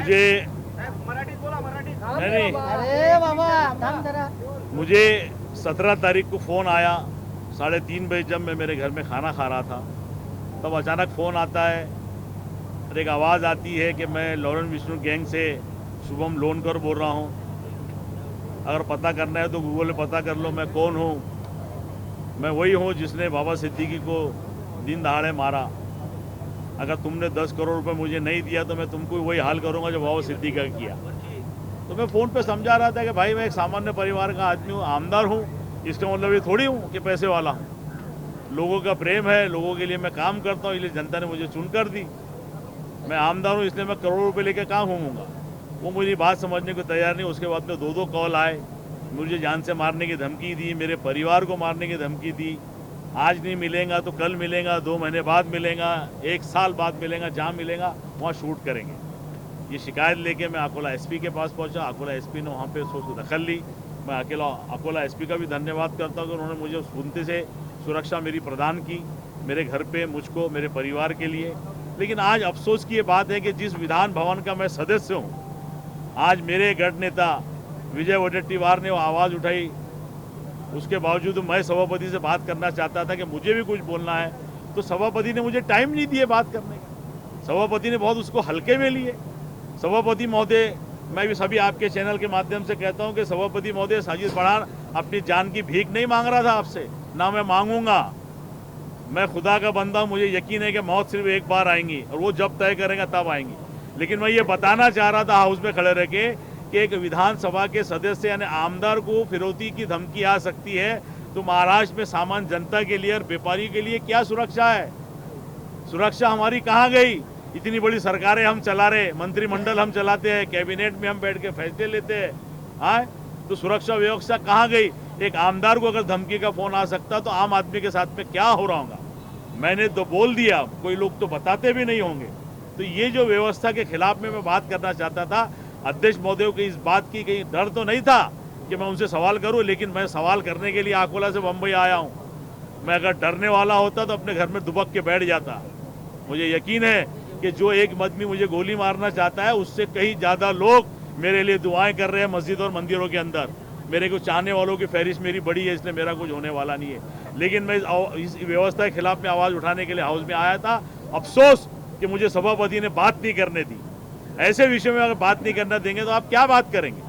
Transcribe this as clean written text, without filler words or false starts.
मुझे नहीं अरे बाबा थांब जरा. मुझे 17 तारीख को फ़ोन आया 3:30 बजे, जब मैं मेरे घर में खाना खा रहा था तब अचानक फ़ोन आता है और एक आवाज़ आती है कि मैं लॉरेंस विष्णु गैंग से शुभम लोनकर बोल रहा हूँ, अगर पता करना है तो गूगल में पता कर लो मैं कौन हूँ। मैं वही हूँ जिसने बाबा सिद्दीकी को दिन दहाड़े मारा। अगर तुमने 10 करोड़ रुपए मुझे नहीं दिया तो मैं तुमको वही हाल करूँगा जो बाबा सिद्दीकी का किया। तो मैं फ़ोन पे समझा रहा था कि भाई मैं एक सामान्य परिवार का आदमी हूँ, आमदार हूँ, इसका मतलब ये थोड़ी हूँ कि पैसे वाला हूँ। लोगों का प्रेम है, लोगों के लिए मैं काम करता हूँ, इसलिए जनता ने मुझे चुन कर दी। मैं आमदार हूँ इसलिए मैं करोड़ों रुपए लेकर कहाँ घूमूंगा। वो मुझे बात समझने को तैयार नहीं। उसके बाद में 2 कॉल आए, मुझे जान से मारने की धमकी दी, मेरे परिवार को मारने की धमकी दी। आज नहीं मिलेगा तो कल मिलेगा, 2 महीने बाद मिलेगा, 1 साल बाद मिलेगा, जहाँ मिलेगा वहाँ शूट करेंगे। ये शिकायत लेके मैं अकोला एसपी के पास पहुंचा। अकोला एसपी ने वहाँ पे उसको दखल ली। मैं अकोला एसपी का भी धन्यवाद करता हूँ कि उन्होंने मुझे सुनते से सुरक्षा मेरी प्रदान की, मेरे घर पे, मुझको, मेरे परिवार के लिए। लेकिन आज अफसोस की ये बात है कि जिस विधान भवन का मैं सदस्य हूँ, आज मेरे गढ़ नेता विजय वडेट्टीवार ने वो आवाज़ उठाई, उसके बावजूद मैं सभापति से बात करना चाहता था कि मुझे भी कुछ बोलना है, तो सभापति ने मुझे टाइम नहीं दिए बात करने का। सभापति ने बहुत उसको हल्के में लिए। सभापति महोदय, मैं भी सभी आपके चैनल के माध्यम से कहता हूं कि सभापति महोदय, साजिद पठान अपनी जान की भीख नहीं मांग रहा था आपसे, ना मैं मांगूंगा। मैं खुदा का बंदा हूं, मुझे यकीन है कि मौत सिर्फ एक बार आएंगी और वो जब तय करेंगे तब आएंगी। लेकिन मैं ये बताना चाह रहा था हाउस में खड़े रह के कि एक विधानसभा के सदस्य यानी आमदार को फिरौती की धमकी आ सकती है, तो महाराष्ट्र में सामान्य जनता के लिए और व्यापारी के लिए क्या सुरक्षा है? सुरक्षा हमारी कहाँ गई? इतनी बड़ी सरकारें हम चला रहे, मंत्रिमंडल हम चलाते हैं, कैबिनेट में हम बैठ के फैसले लेते हैं, हाँ, तो सुरक्षा व्यवस्था कहाँ गई? एक आमदार को अगर धमकी का फोन आ सकता तो आम आदमी के साथ में क्या हो रहा होगा? मैंने तो बोल दिया, कोई लोग तो बताते भी नहीं होंगे। तो ये जो व्यवस्था के खिलाफ में मैं बात करना चाहता था, अध्यक्ष महोदय को इस बात की कहीं डर तो नहीं था कि मैं उनसे सवाल करूं, लेकिन मैं सवाल करने के लिए अकोला से बम्बई आया हूं। मैं अगर डरने वाला होता तो अपने घर में दुबक के बैठ जाता। मुझे यकीन है कि जो एक आदमी मुझे गोली मारना चाहता है, उससे कहीं ज़्यादा लोग मेरे लिए दुआएं कर रहे हैं मस्जिद और मंदिरों के अंदर। मेरे को चाहने वालों की फहरिस्त मेरी बड़ी है, इसलिए मेरा कुछ होने वाला नहीं है। लेकिन मैं इस व्यवस्था के खिलाफ में आवाज़ उठाने के लिए हाउस में आया था। अफसोस कि मुझे सभापति ने बात नहीं करने दी। ऐसे विषय में अगर बात नहीं करना देंगे तो आप क्या बात करेंगे?